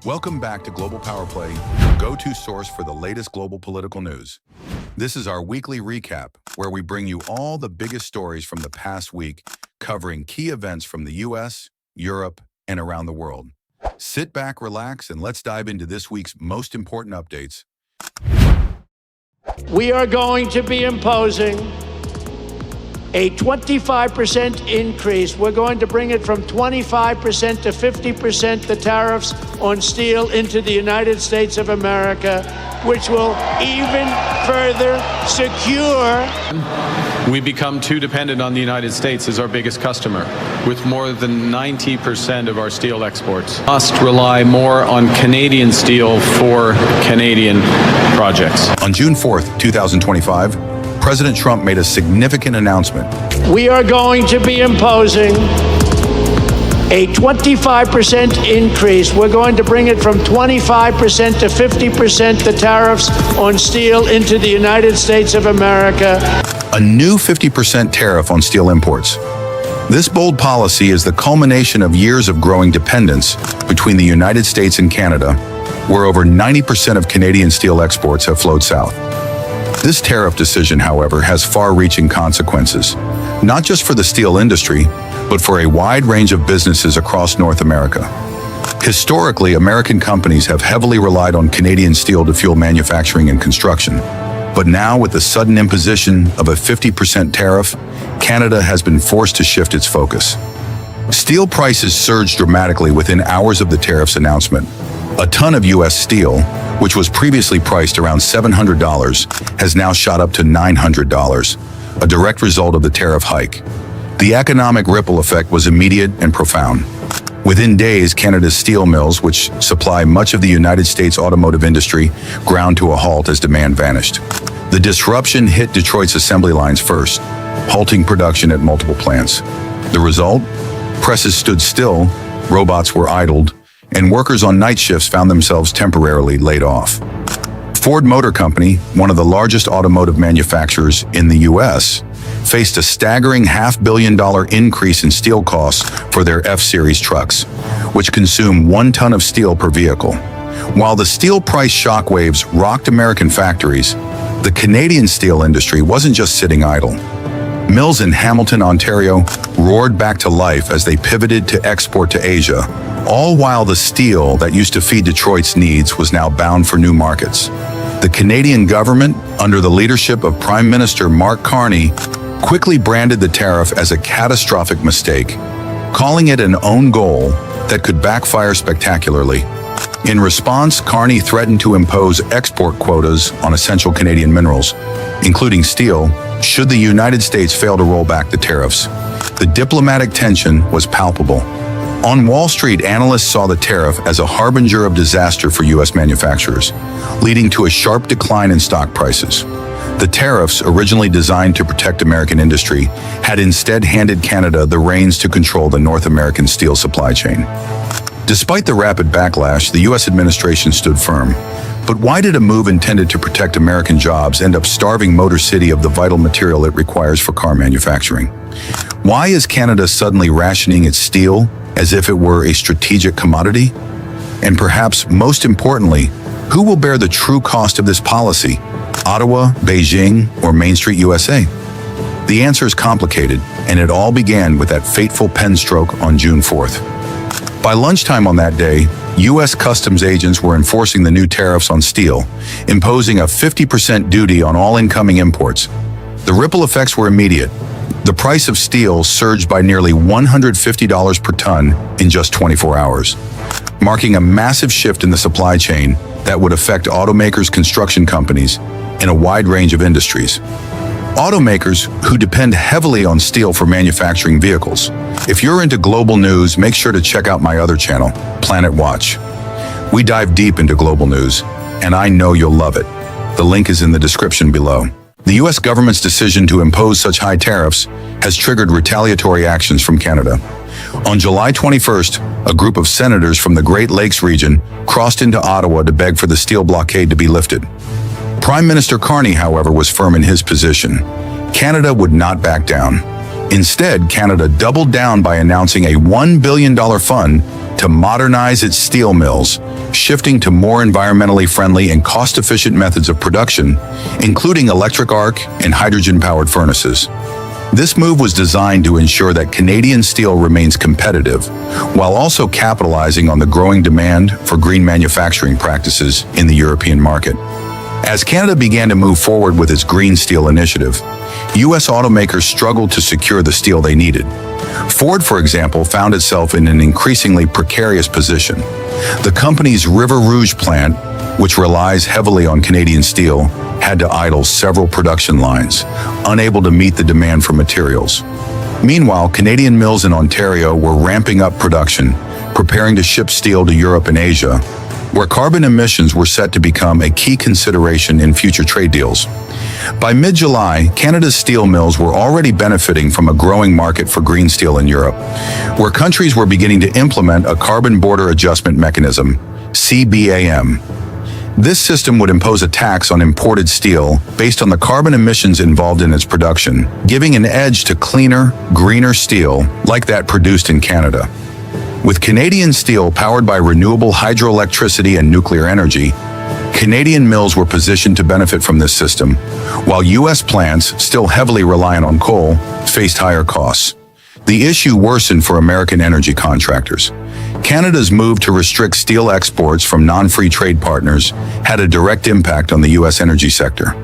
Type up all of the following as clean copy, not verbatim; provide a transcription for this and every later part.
Welcome back to Global Power Play, your go-to source for the latest global political news. This is our weekly recap, where we bring you all the biggest stories from the past week, covering key events from the US, Europe, and around the world. Sit back, relax, and let's dive into this week's most important updates. We are going to be imposing a 25% increase. We're going to bring it from 25% to 50%, the tariffs on steel into the United States of America, which will even further secure. We become too dependent on the United States as our biggest customer, with more than 90% of our steel exports. Must rely more on Canadian steel for Canadian projects. On June 4th, 2025, President Trump made a significant announcement. We are going to be imposing a 25% increase. We're going to bring it from 25% to 50%, the tariffs on steel into the United States of America. A new 50% tariff on steel imports. This bold policy is the culmination of years of growing dependence between the United States and Canada, where over 90% of Canadian steel exports have flowed south. This tariff decision, however, has far-reaching consequences, not just for the steel industry, but for a wide range of businesses across North America. Historically, American companies have heavily relied on Canadian steel to fuel manufacturing and construction. But now, with the sudden imposition of a 50% tariff, Canada has been forced to shift its focus. Steel prices surged dramatically within hours of the tariff's announcement. A ton of U.S. steel, which was previously priced around $700, has now shot up to $900, a direct result of the tariff hike. The economic ripple effect was immediate and profound. Within days, Canada's steel mills, which supply much of the United States automotive industry, ground to a halt as demand vanished. The disruption hit Detroit's assembly lines first, halting production at multiple plants. The result? Presses stood still, robots were idled, and workers on night shifts found themselves temporarily laid off. Ford Motor Company, one of the largest automotive manufacturers in the U.S., faced a staggering $500 million increase in steel costs for their F-Series trucks, which consume 1 ton of steel per vehicle. While the steel price shockwaves rocked American factories, the Canadian steel industry wasn't just sitting idle. Mills in Hamilton, Ontario, roared back to life as they pivoted to export to Asia, all while the steel that used to feed Detroit's needs was now bound for new markets. The Canadian government, under the leadership of Prime Minister Mark Carney, quickly branded the tariff as a catastrophic mistake, calling it an own goal that could backfire spectacularly. In response, Carney threatened to impose export quotas on essential Canadian minerals, including steel, should the United States fail to roll back the tariffs. The diplomatic tension was palpable. On Wall Street, analysts saw the tariff as a harbinger of disaster for U.S. manufacturers, leading to a sharp decline in stock prices. The tariffs, originally designed to protect American industry, had instead handed Canada the reins to control the North American steel supply chain. Despite the rapid backlash, the U.S. administration stood firm. But why did a move intended to protect American jobs end up starving Motor City of the vital material it requires for car manufacturing? Why is Canada suddenly rationing its steel as if it were a strategic commodity? And perhaps most importantly, who will bear the true cost of this policy? Ottawa, Beijing, or Main Street USA? The answer is complicated, and it all began with that fateful pen stroke on June 4th. By lunchtime on that day, U.S. customs agents were enforcing the new tariffs on steel, imposing a 50% duty on all incoming imports. The ripple effects were immediate. The price of steel surged by nearly $150 per ton in just 24 hours, marking a massive shift in the supply chain that would affect automakers, construction companies, and a wide range of industries. Automakers who depend heavily on steel for manufacturing vehicles. If you're into global news, make sure to check out my other channel, Planet Watch. We dive deep into global news, and I know you'll love it. The link is in the description below. The U.S. government's decision to impose such high tariffs has triggered retaliatory actions from Canada. On July 21st, a group of senators from the Great Lakes region crossed into Ottawa to beg for the steel blockade to be lifted. Prime Minister Carney, however, was firm in his position. Canada would not back down. Instead, Canada doubled down by announcing a $1 billion fund to modernize its steel mills, shifting to more environmentally friendly and cost-efficient methods of production, including electric arc and hydrogen-powered furnaces. This move was designed to ensure that Canadian steel remains competitive, while also capitalizing on the growing demand for green manufacturing practices in the European market. As Canada began to move forward with its Green Steel initiative, U.S. automakers struggled to secure the steel they needed. Ford, for example, found itself in an increasingly precarious position. The company's River Rouge plant, which relies heavily on Canadian steel, had to idle several production lines, unable to meet the demand for materials. Meanwhile, Canadian mills in Ontario were ramping up production, preparing to ship steel to Europe and Asia, where carbon emissions were set to become a key consideration in future trade deals. By mid-July, Canada's steel mills were already benefiting from a growing market for green steel in Europe, where countries were beginning to implement a Carbon Border Adjustment Mechanism, CBAM. This system would impose a tax on imported steel based on the carbon emissions involved in its production, giving an edge to cleaner, greener steel like that produced in Canada. With Canadian steel powered by renewable hydroelectricity and nuclear energy, Canadian mills were positioned to benefit from this system, while U.S. plants, still heavily reliant on coal, faced higher costs. The issue worsened for American energy contractors. Canada's move to restrict steel exports from non-free trade partners had a direct impact on the U.S. energy sector.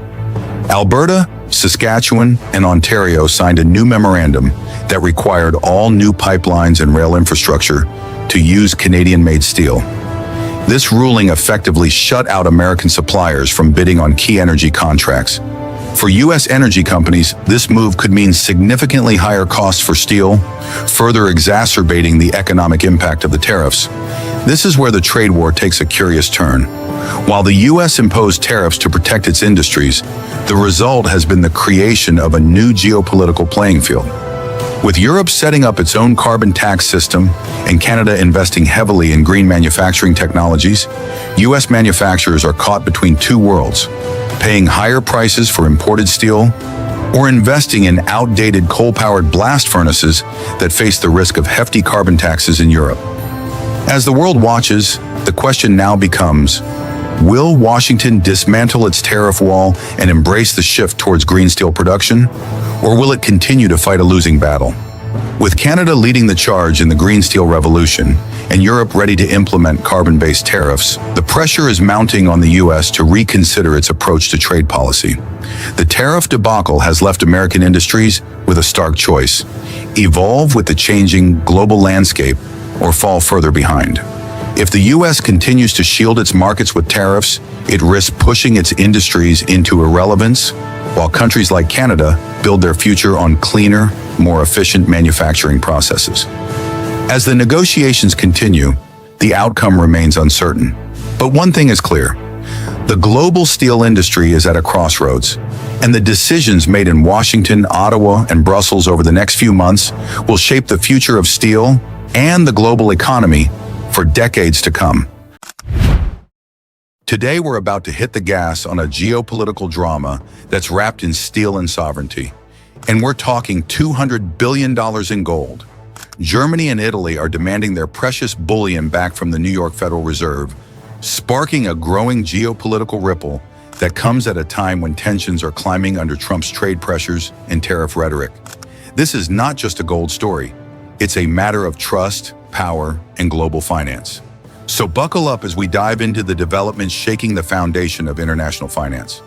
Alberta, Saskatchewan, and Ontario signed a new memorandum that required all new pipelines and rail infrastructure to use Canadian-made steel. This ruling effectively shut out American suppliers from bidding on key energy contracts. For U.S. energy companies, this move could mean significantly higher costs for steel, further exacerbating the economic impact of the tariffs. This is where the trade war takes a curious turn. While the U.S. imposed tariffs to protect its industries, the result has been the creation of a new geopolitical playing field. With Europe setting up its own carbon tax system and Canada investing heavily in green manufacturing technologies, U.S. manufacturers are caught between two worlds, paying higher prices for imported steel or investing in outdated coal-powered blast furnaces that face the risk of hefty carbon taxes in Europe. As the world watches, the question now becomes, will Washington dismantle its tariff wall and embrace the shift towards green steel production, or will it continue to fight a losing battle? With Canada leading the charge in the green steel revolution and Europe ready to implement carbon-based tariffs, the pressure is mounting on the U.S. to reconsider its approach to trade policy. The tariff debacle has left American industries with a stark choice: evolve with the changing global landscape or fall further behind. If the U.S. continues to shield its markets with tariffs, it risks pushing its industries into irrelevance, while countries like Canada build their future on cleaner, more efficient manufacturing processes. As the negotiations continue, the outcome remains uncertain. But one thing is clear: the global steel industry is at a crossroads, and the decisions made in Washington, Ottawa, and Brussels over the next few months will shape the future of steel and the global economy for decades to come. Today, we're about to hit the gas on a geopolitical drama that's wrapped in steel and sovereignty. And we're talking $200 billion in gold. Germany and Italy are demanding their precious bullion back from the New York Federal Reserve, sparking a growing geopolitical ripple that comes at a time when tensions are climbing under Trump's trade pressures and tariff rhetoric. This is not just a gold story. It's a matter of trust, power, and global finance. So buckle up as we dive into the developments shaking the foundation of international finance: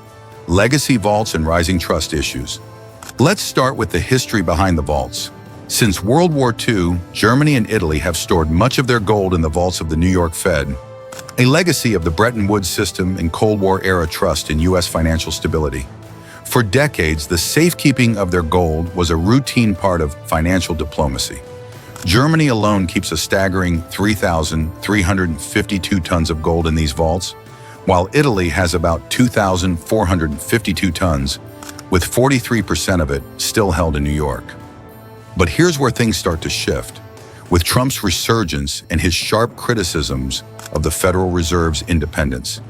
legacy vaults and rising trust issues. Let's start with the history behind the vaults. Since World War II, Germany and Italy have stored much of their gold in the vaults of the New York Fed, a legacy of the Bretton Woods system and Cold War-era trust in U.S. financial stability. For decades, the safekeeping of their gold was a routine part of financial diplomacy. Germany alone keeps a staggering 3,352 tons of gold in these vaults, while Italy has about 2,452 tons, with 43% of it still held in New York. But here's where things start to shift. With Trump's resurgence and his sharp criticisms of the Federal Reserve's independence,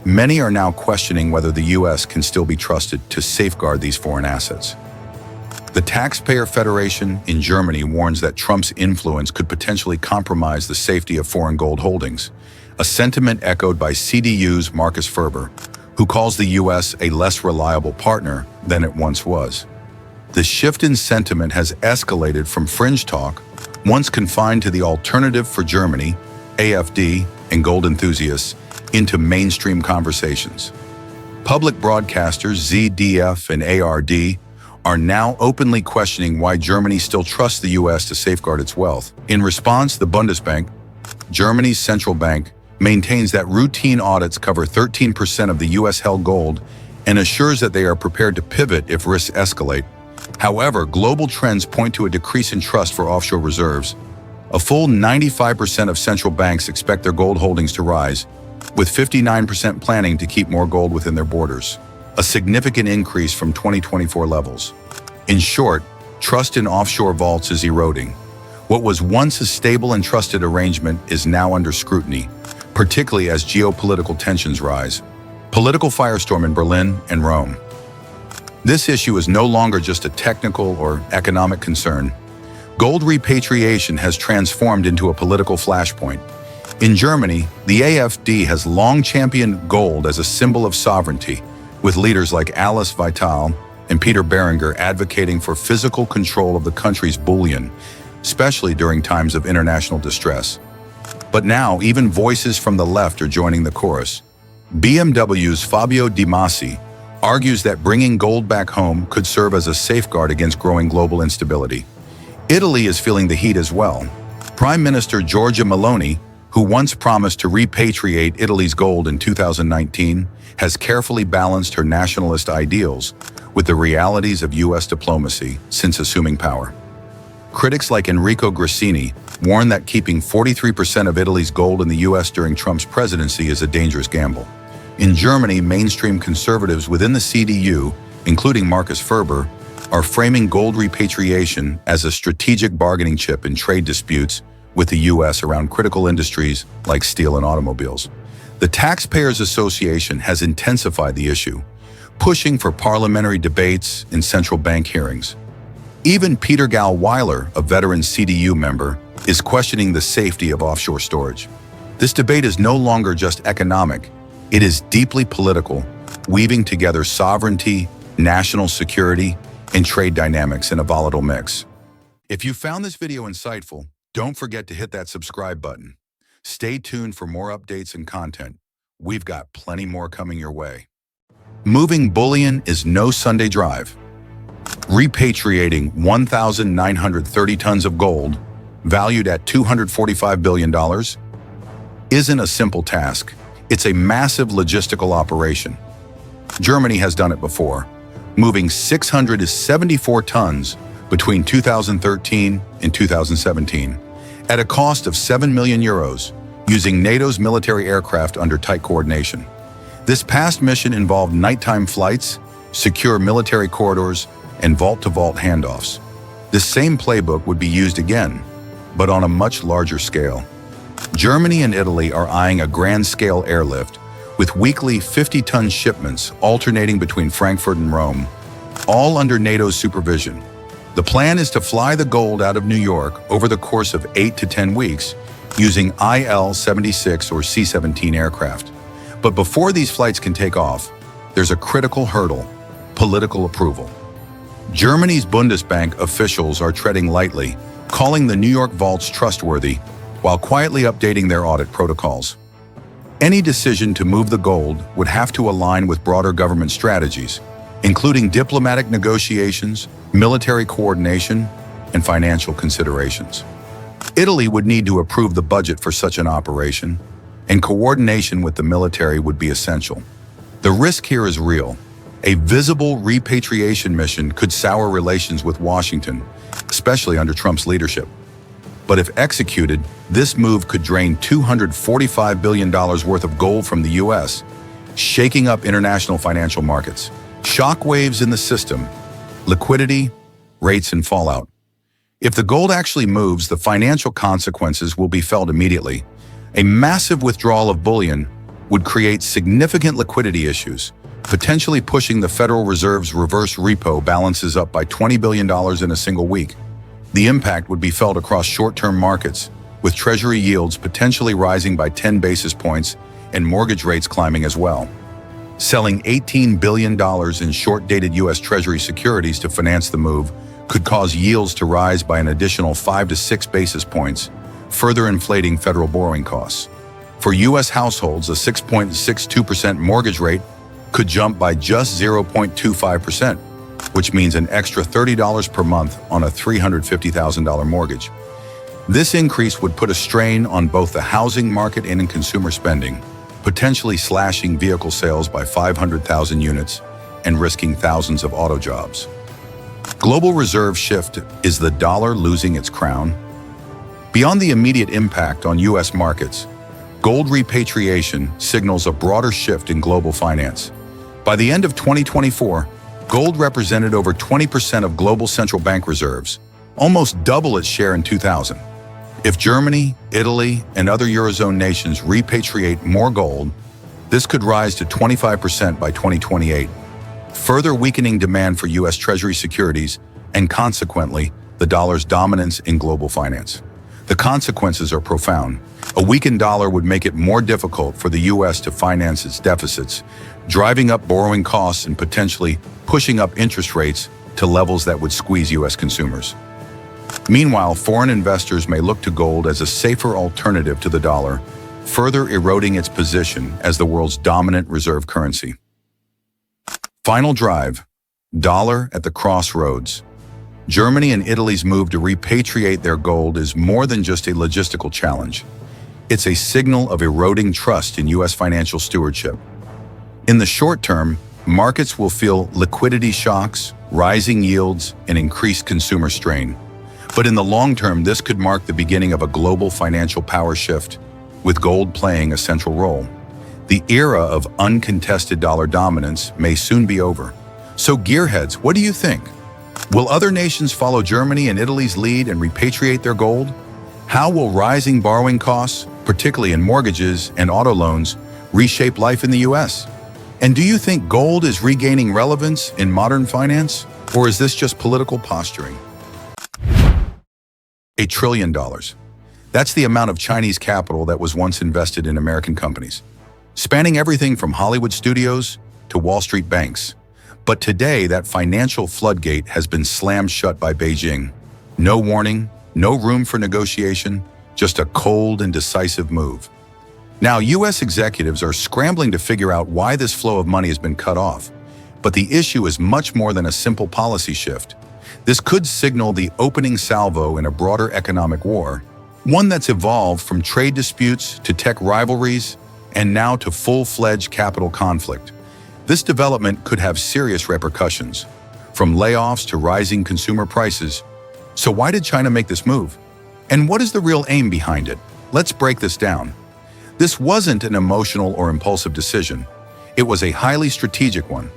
many are now questioning whether the U.S. can still be trusted to safeguard these foreign assets. The Taxpayer Federation in Germany warns that Trump's influence could potentially compromise the safety of foreign gold holdings, a sentiment echoed by CDU's Marcus Ferber, who calls the U.S. a less reliable partner than it once was. The shift in sentiment has escalated from fringe talk, once confined to the Alternative for Germany, AfD, and gold enthusiasts, into mainstream conversations. Public broadcasters ZDF and ARD are now openly questioning why Germany still trusts the U.S. to safeguard its wealth. In response, the Bundesbank, Germany's central bank, maintains that routine audits cover 13% of the U.S.-held gold and assures that they are prepared to pivot if risks escalate. However, global trends point to a decrease in trust for offshore reserves. A full 95% of central banks expect their gold holdings to rise, with 59% planning to keep more gold within their borders, a significant increase from 2024 levels. In short, trust in offshore vaults is eroding. What was once a stable and trusted arrangement is now under scrutiny, particularly as geopolitical tensions rise. Political firestorm in Berlin and Rome. This issue is no longer just a technical or economic concern. Gold repatriation has transformed into a political flashpoint. In Germany, the AfD has long championed gold as a symbol of sovereignty, with leaders like Alice Vital and Peter Berenguer advocating for physical control of the country's bullion, especially during times of international distress. But now, even voices from the left are joining the chorus. BMW's Fabio Di Masi argues that bringing gold back home could serve as a safeguard against growing global instability. Italy is feeling the heat as well. Prime Minister Giorgia Meloni, who once promised to repatriate Italy's gold in 2019, has carefully balanced her nationalist ideals with the realities of U.S. diplomacy since assuming power. Critics like Enrico Grassini warn that keeping 43% of Italy's gold in the U.S. during Trump's presidency is a dangerous gamble. In Germany, mainstream conservatives within the CDU, including Marcus Ferber, are framing gold repatriation as a strategic bargaining chip in trade disputes with the U.S. around critical industries like steel and automobiles. The Taxpayers Association has intensified the issue, pushing for parliamentary debates and central bank hearings. Even Peter Gallweiler, a veteran CDU member, is questioning the safety of offshore storage. This debate is no longer just economic, it is deeply political, weaving together sovereignty, national security, and trade dynamics in a volatile mix. If you found this video insightful, don't forget to hit that subscribe button. Stay tuned for more updates and content. We've got plenty more coming your way. Moving bullion is no Sunday drive. Repatriating 1,930 tons of gold, valued at $245 billion, isn't a simple task. It's a massive logistical operation. Germany has done it before, moving 674 tons between 2013 and 2017, at a cost of 7 million euros, using NATO's military aircraft under tight coordination. This past mission involved nighttime flights, secure military corridors, and vault-to-vault handoffs. This same playbook would be used again, but on a much larger scale. Germany and Italy are eyeing a grand-scale airlift, with weekly 50-ton shipments alternating between Frankfurt and Rome, all under NATO's supervision. The plan is to fly the gold out of New York over the course of 8 to 10 weeks using IL-76 or C-17 aircraft. But before these flights can take off, there's a critical hurdle: political approval. Germany's Bundesbank officials are treading lightly, calling the New York vaults trustworthy, while quietly updating their audit protocols. Any decision to move the gold would have to align with broader government strategies, including diplomatic negotiations, military coordination, and financial considerations. Italy would need to approve the budget for such an operation, and coordination with the military would be essential. The risk here is real. A visible repatriation mission could sour relations with Washington, especially under Trump's leadership. But if executed, this move could drain $245 billion worth of gold from the U.S., shaking up international financial markets. Shockwaves in the system: liquidity, rates, and fallout. If the gold actually moves, the financial consequences will be felt immediately. A massive withdrawal of bullion would create significant liquidity issues, potentially pushing the Federal Reserve's reverse repo balances up by $20 billion in a single week. The impact would be felt across short-term markets, with Treasury yields potentially rising by 10 basis points and mortgage rates climbing as well. Selling $18 billion in short-dated U.S. Treasury securities to finance the move could cause yields to rise by an additional 5 to 6 basis points, further inflating federal borrowing costs. For U.S. households, a 6.62% mortgage rate could jump by just 0.25%, which means an extra $30 per month on a $350,000 mortgage. This increase would put a strain on both the housing market and in consumer spending, potentially slashing vehicle sales by 500,000 units and risking thousands of auto jobs. Global reserve shift: is the dollar losing its crown? Beyond the immediate impact on U.S. markets, gold repatriation signals a broader shift in global finance. By the end of 2024, gold represented over 20% of global central bank reserves, almost double its share in 2000. If Germany, Italy, and other Eurozone nations repatriate more gold, this could rise to 25% by 2028, further weakening demand for U.S. Treasury securities and, consequently, the dollar's dominance in global finance. The consequences are profound. A weakened dollar would make it more difficult for the U.S. to finance its deficits, driving up borrowing costs and potentially pushing up interest rates to levels that would squeeze U.S. consumers. Meanwhile, foreign investors may look to gold as a safer alternative to the dollar, further eroding its position as the world's dominant reserve currency. Final drive: dollar at the crossroads. Germany and Italy's move to repatriate their gold is more than just a logistical challenge. It's a signal of eroding trust in U.S. financial stewardship. In the short term, markets will feel liquidity shocks, rising yields, and increased consumer strain. But in the long term, this could mark the beginning of a global financial power shift, with gold playing a central role. The era of uncontested dollar dominance may soon be over. So gearheads, what do you think? Will other nations follow Germany and Italy's lead and repatriate their gold? How will rising borrowing costs, particularly in mortgages and auto loans, reshape life in the U.S.? And do you think gold is regaining relevance in modern finance, or is this just political posturing? $1 trillion. That's the amount of Chinese capital that was once invested in American companies, spanning everything from Hollywood studios to Wall Street banks. But today, that financial floodgate has been slammed shut by Beijing. No warning, no room for negotiation, just a cold and decisive move. Now, U.S. executives are scrambling to figure out why this flow of money has been cut off. But the issue is much more than a simple policy shift. This could signal the opening salvo in a broader economic war, one that's evolved from trade disputes to tech rivalries and now to full-fledged capital conflict. This development could have serious repercussions, from layoffs to rising consumer prices. So why did China make this move? And what is the real aim behind it? Let's break this down. This wasn't an emotional or impulsive decision. It was a highly strategic one.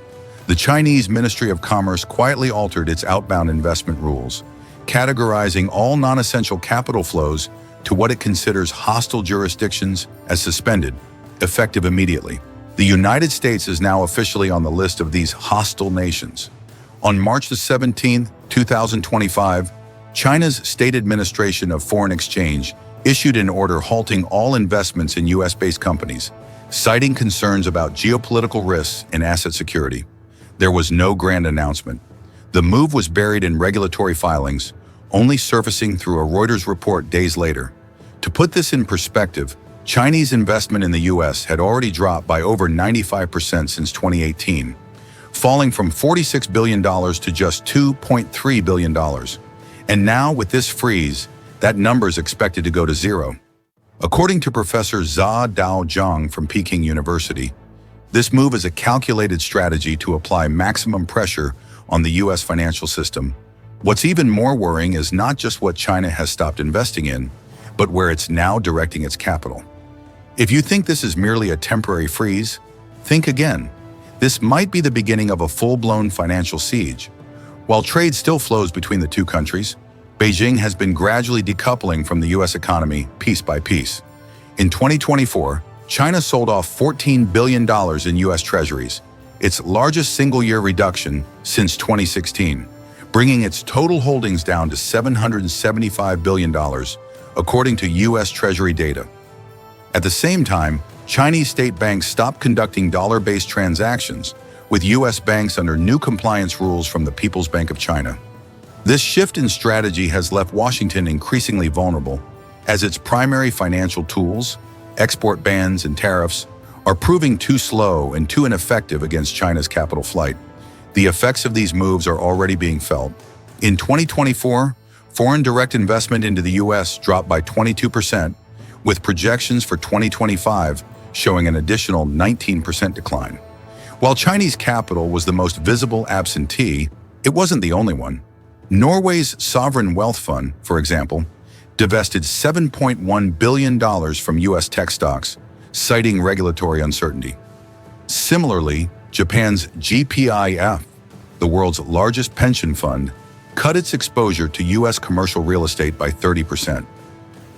The Chinese Ministry of Commerce quietly altered its outbound investment rules, categorizing all non-essential capital flows to what it considers hostile jurisdictions as suspended, effective immediately. The United States is now officially on the list of these hostile nations. On March 17, 2025, China's State Administration of Foreign Exchange issued an order halting all investments in U.S.-based companies, citing concerns about geopolitical risks and asset security. There was no grand announcement. The move was buried in regulatory filings, only surfacing through a Reuters report days later. To put this in perspective, Chinese investment in the U.S. had already dropped by over 95% since 2018, falling from $46 billion to just $2.3 billion. And now, with this freeze, that number is expected to go to zero. According to Professor Dao Zhang from Peking University, this move is a calculated strategy to apply maximum pressure on the U.S. financial system. What's even more worrying is not just what China has stopped investing in, but where it's now directing its capital. If you think this is merely a temporary freeze, think again. This might be the beginning of a full-blown financial siege. While trade still flows between the two countries, Beijing has been gradually decoupling from the U.S. economy piece by piece. In 2024, China sold off $14 billion in U.S. treasuries, its largest single-year reduction since 2016, bringing its total holdings down to $775 billion, according to U.S. Treasury data. At the same time, Chinese state banks stopped conducting dollar-based transactions, with U.S. banks under new compliance rules from the People's Bank of China. This shift in strategy has left Washington increasingly vulnerable, as its primary financial tools, export bans and tariffs, are proving too slow and too ineffective against China's capital flight. The effects of these moves are already being felt. In 2024, foreign direct investment into the U.S. dropped by 22%, with projections for 2025 showing an additional 19% decline. While Chinese capital was the most visible absentee, it wasn't the only one. Norway's sovereign wealth fund, for example, divested $7.1 billion from U.S. tech stocks, citing regulatory uncertainty. Similarly, Japan's GPIF, the world's largest pension fund, cut its exposure to U.S. commercial real estate by 30%.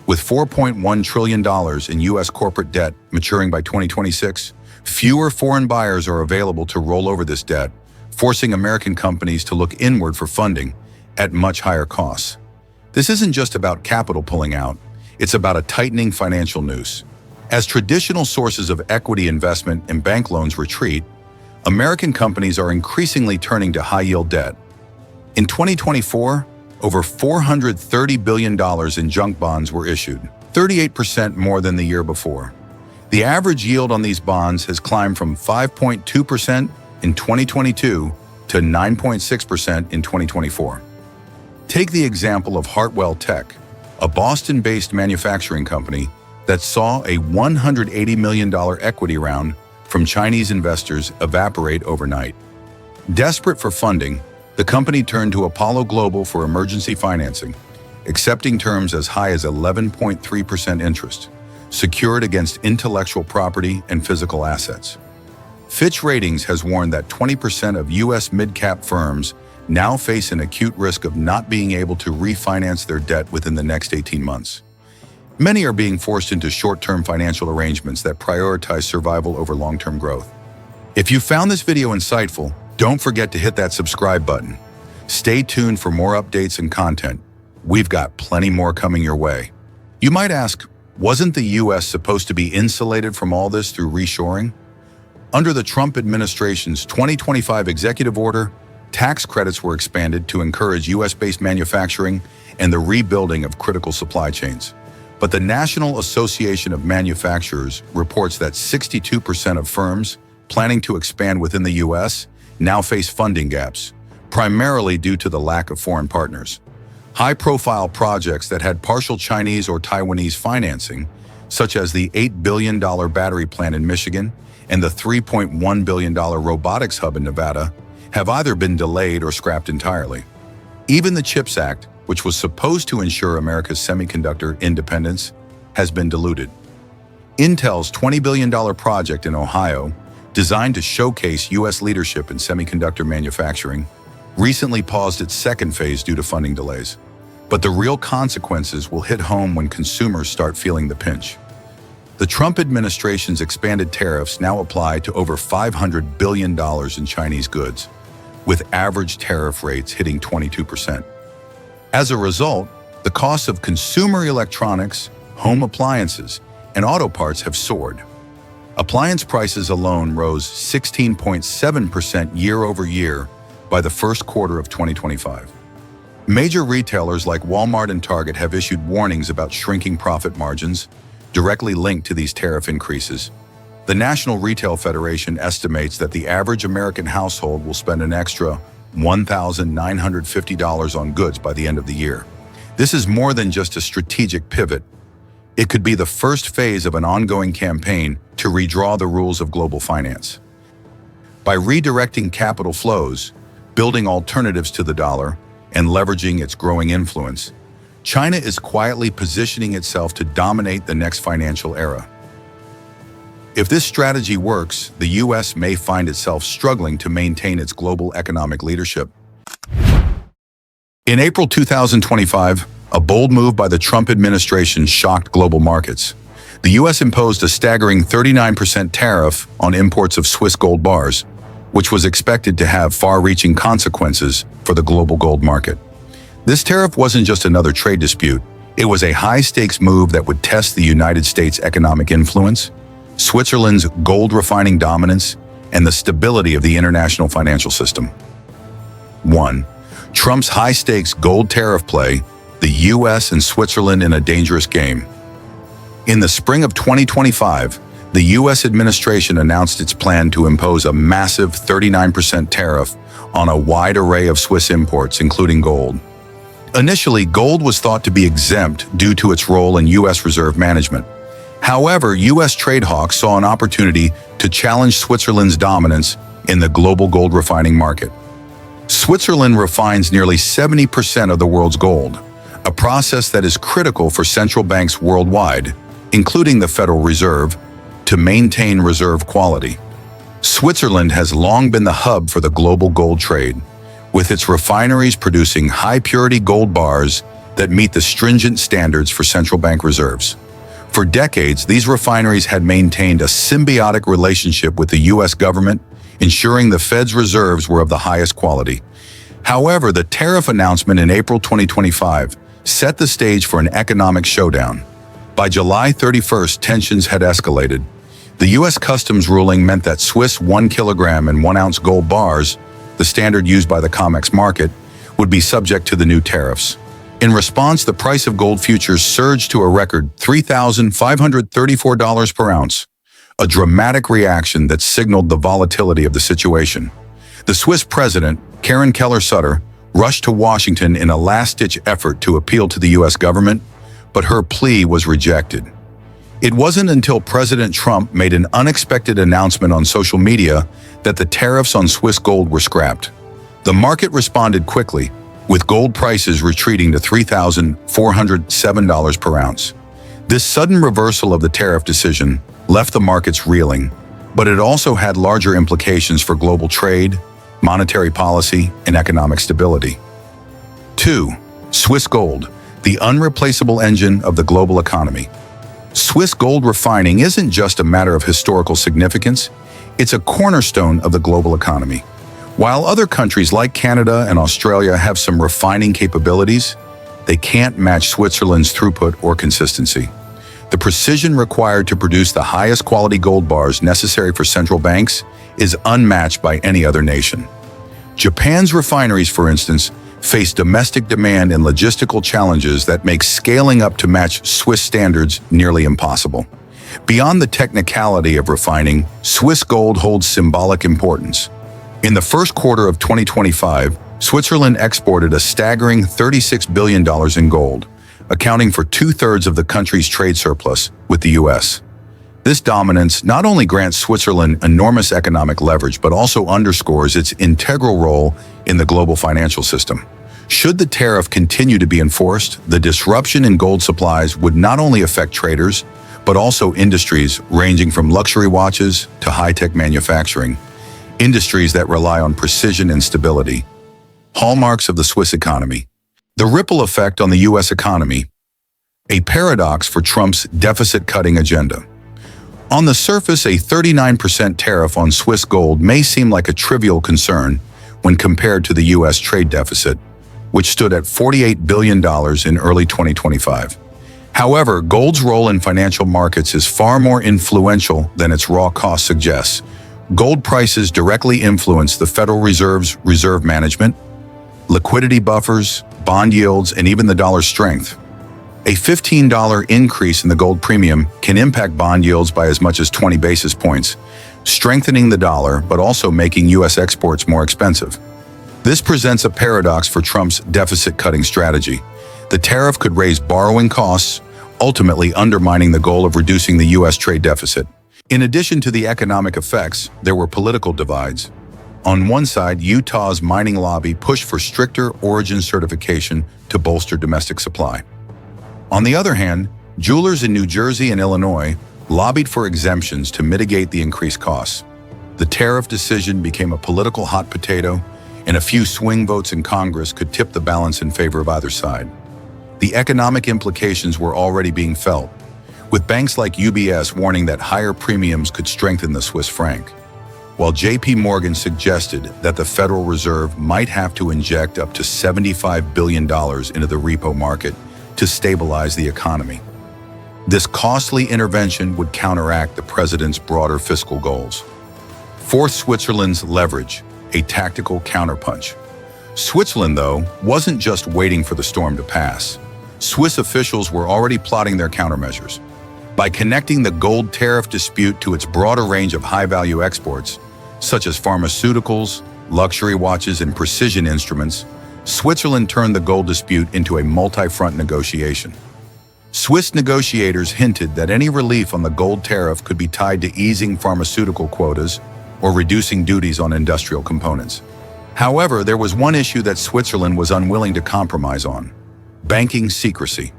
With $4.1 trillion in U.S. corporate debt maturing by 2026, fewer foreign buyers are available to roll over this debt, forcing American companies to look inward for funding at much higher costs. This isn't just about capital pulling out, it's about a tightening financial noose. As traditional sources of equity investment and bank loans retreat, American companies are increasingly turning to high-yield debt. In 2024, over $430 billion in junk bonds were issued, 38% more than the year before. The average yield on these bonds has climbed from 5.2% in 2022 to 9.6% in 2024. Take the example of Hartwell Tech, a Boston-based manufacturing company that saw a $180 million equity round from Chinese investors evaporate overnight. Desperate for funding, the company turned to Apollo Global for emergency financing, accepting terms as high as 11.3% interest, secured against intellectual property and physical assets. Fitch Ratings has warned that 20% of U.S. mid-cap firms now face an acute risk of not being able to refinance their debt within the next 18 months. Many are being forced into short-term financial arrangements that prioritize survival over long-term growth. If you found this video insightful, don't forget to hit that subscribe button. Stay tuned for more updates and content. We've got plenty more coming your way. You might ask, wasn't the U.S. supposed to be insulated from all this through reshoring? Under the Trump administration's 2025 executive order, tax credits were expanded to encourage U.S.-based manufacturing and the rebuilding of critical supply chains. But the National Association of Manufacturers reports that 62% of firms planning to expand within the U.S. now face funding gaps, primarily due to the lack of foreign partners. High-profile projects that had partial Chinese or Taiwanese financing, such as the $8 billion battery plant in Michigan and the $3.1 billion robotics hub in Nevada, have either been delayed or scrapped entirely. Even the CHIPS Act, which was supposed to ensure America's semiconductor independence, has been diluted. Intel's $20 billion project in Ohio, designed to showcase U.S. leadership in semiconductor manufacturing, recently paused its second phase due to funding delays. But the real consequences will hit home when consumers start feeling the pinch. The Trump administration's expanded tariffs now apply to over $500 billion in Chinese goods, with average tariff rates hitting 22%. As a result, the costs of consumer electronics, home appliances, and auto parts have soared. Appliance prices alone rose 16.7% year over year by the first quarter of 2025. Major retailers like Walmart and Target have issued warnings about shrinking profit margins, directly linked to these tariff increases. The National Retail Federation estimates that the average American household will spend an extra $1,950 on goods by the end of the year. This is more than just a strategic pivot. It could be the first phase of an ongoing campaign to redraw the rules of global finance. By redirecting capital flows, building alternatives to the dollar, and leveraging its growing influence, China is quietly positioning itself to dominate the next financial era. If this strategy works, the U.S. may find itself struggling to maintain its global economic leadership. In April 2025, a bold move by the Trump administration shocked global markets. The U.S. imposed a staggering 39% tariff on imports of Swiss gold bars, which was expected to have far-reaching consequences for the global gold market. This tariff wasn't just another trade dispute. It was a high-stakes move that would test the United States' economic influence, Switzerland's gold refining dominance, and the stability of the international financial system. 1. Trump's high-stakes gold tariff play, the U.S. and Switzerland in a dangerous game. In the spring of 2025, the U.S. administration announced its plan to impose a massive 39% tariff on a wide array of Swiss imports, including gold. Initially, gold was thought to be exempt due to its role in U.S. reserve management. However, U.S. trade hawks saw an opportunity to challenge Switzerland's dominance in the global gold refining market. Switzerland refines nearly 70% of the world's gold, a process that is critical for central banks worldwide, including the Federal Reserve, to maintain reserve quality. Switzerland has long been the hub for the global gold trade, with its refineries producing high-purity gold bars that meet the stringent standards for central bank reserves. For decades, these refineries had maintained a symbiotic relationship with the U.S. government, ensuring the Fed's reserves were of the highest quality. However, the tariff announcement in April 2025 set the stage for an economic showdown. By July 31st, tensions had escalated. The U.S. Customs ruling meant that Swiss 1 kilogram and 1 ounce gold bars, the standard used by the COMEX market, would be subject to the new tariffs. In response, the price of gold futures surged to a record $3,534 per ounce, a dramatic reaction that signaled the volatility of the situation. The Swiss president, Karen Keller-Sutter, rushed to Washington in a last-ditch effort to appeal to the U.S. government, but her plea was rejected. It wasn't until President Trump made an unexpected announcement on social media that the tariffs on Swiss gold were scrapped. The market responded quickly, with gold prices retreating to $3,407 per ounce. This sudden reversal of the tariff decision left the markets reeling, but it also had larger implications for global trade, monetary policy, and economic stability. 2. Swiss gold, the unreplaceable engine of the global economy. Swiss gold refining isn't just a matter of historical significance, it's a cornerstone of the global economy. While other countries like Canada and Australia have some refining capabilities, they can't match Switzerland's throughput or consistency. The precision required to produce the highest quality gold bars necessary for central banks is unmatched by any other nation. Japan's refineries, for instance, face domestic demand and logistical challenges that make scaling up to match Swiss standards nearly impossible. Beyond the technicality of refining, Swiss gold holds symbolic importance. In the first quarter of 2025, Switzerland exported a staggering $36 billion in gold, accounting for 2/3 of the country's trade surplus with the U.S. This dominance not only grants Switzerland enormous economic leverage, but also underscores its integral role in the global financial system. Should the tariff continue to be enforced, the disruption in gold supplies would not only affect traders, but also industries ranging from luxury watches to high-tech manufacturing, industries that rely on precision and stability. Hallmarks of the Swiss economy. The ripple effect on the U.S. economy, a paradox for Trump's deficit-cutting agenda. On the surface, a 39% tariff on Swiss gold may seem like a trivial concern when compared to the U.S. trade deficit, which stood at $48 billion in early 2025. However, gold's role in financial markets is far more influential than its raw cost suggests. Gold prices directly influence the Federal Reserve's reserve management, liquidity buffers, bond yields, and even the dollar's strength. A $15 increase in the gold premium can impact bond yields by as much as 20 basis points, strengthening the dollar but also making U.S. exports more expensive. This presents a paradox for Trump's deficit-cutting strategy. The tariff could raise borrowing costs, ultimately undermining the goal of reducing the U.S. trade deficit. In addition to the economic effects, there were political divides. On one side, Utah's mining lobby pushed for stricter origin certification to bolster domestic supply. On the other hand, jewelers in New Jersey and Illinois lobbied for exemptions to mitigate the increased costs. The tariff decision became a political hot potato, and a few swing votes in Congress could tip the balance in favor of either side. The economic implications were already being felt, with banks like UBS warning that higher premiums could strengthen the Swiss franc. while JP Morgan suggested that the Federal Reserve might have to inject up to $75 billion into the repo market to stabilize the economy. This costly intervention would counteract the president's broader fiscal goals. Fourth, Switzerland's leverage, a tactical counterpunch. Switzerland, though, wasn't just waiting for the storm to pass. Swiss officials were already plotting their countermeasures. By connecting the gold tariff dispute to its broader range of high-value exports, such as pharmaceuticals, luxury watches, and precision instruments, Switzerland turned the gold dispute into a multi-front negotiation. Swiss negotiators hinted that any relief on the gold tariff could be tied to easing pharmaceutical quotas or reducing duties on industrial components. However, there was one issue that Switzerland was unwilling to compromise on: banking secrecy.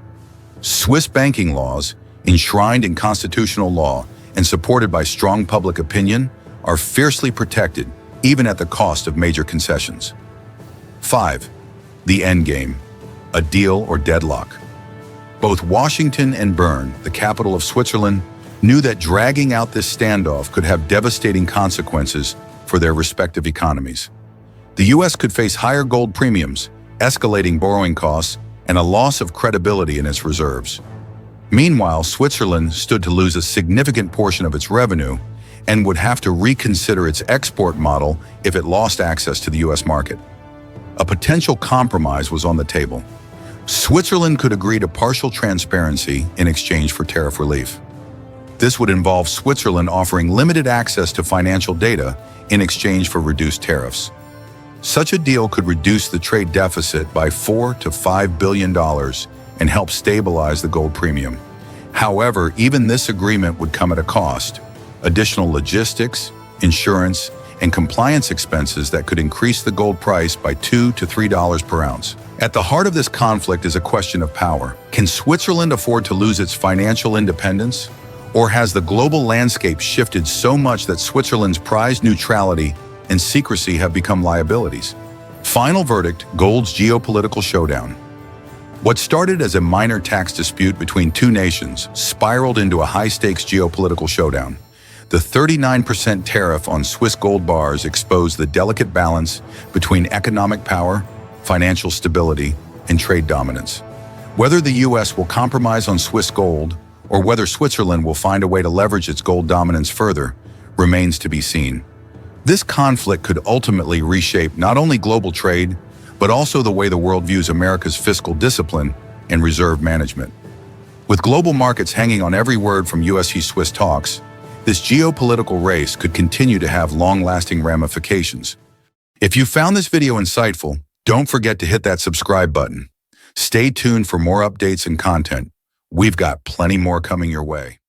Swiss banking laws, enshrined in constitutional law and supported by strong public opinion, are fiercely protected, even at the cost of major concessions. 5. The endgame, a deal or deadlock. Both Washington and Bern, the capital of Switzerland, knew that dragging out this standoff could have devastating consequences for their respective economies. The U.S. could face higher gold premiums, escalating borrowing costs, and a loss of credibility in its reserves. Meanwhile, Switzerland stood to lose a significant portion of its revenue and would have to reconsider its export model if it lost access to the U.S. market. A potential compromise was on the table. Switzerland could agree to partial transparency in exchange for tariff relief. This would involve Switzerland offering limited access to financial data in exchange for reduced tariffs. Such a deal could reduce the trade deficit by $4 to $5 billion and help stabilize the gold premium. However, even this agreement would come at a cost: additional logistics, insurance, and compliance expenses that could increase the gold price by $2 to $3 per ounce. At the heart of this conflict is a question of power. Can Switzerland afford to lose its financial independence? Or has the global landscape shifted so much that Switzerland's prized neutrality and secrecy have become liabilities? Final verdict: gold's geopolitical showdown. What started as a minor tax dispute between two nations spiraled into a high-stakes geopolitical showdown. The 39% tariff on Swiss gold bars exposed the delicate balance between economic power, financial stability, and trade dominance. Whether the U.S. will compromise on Swiss gold or whether Switzerland will find a way to leverage its gold dominance further remains to be seen. This conflict could ultimately reshape not only global trade, but also the way the world views America's fiscal discipline and reserve management. With global markets hanging on every word from U.S.-Swiss talks, this geopolitical race could continue to have long-lasting ramifications. If you found this video insightful, don't forget to hit that subscribe button. Stay tuned for more updates and content. We've got plenty more coming your way.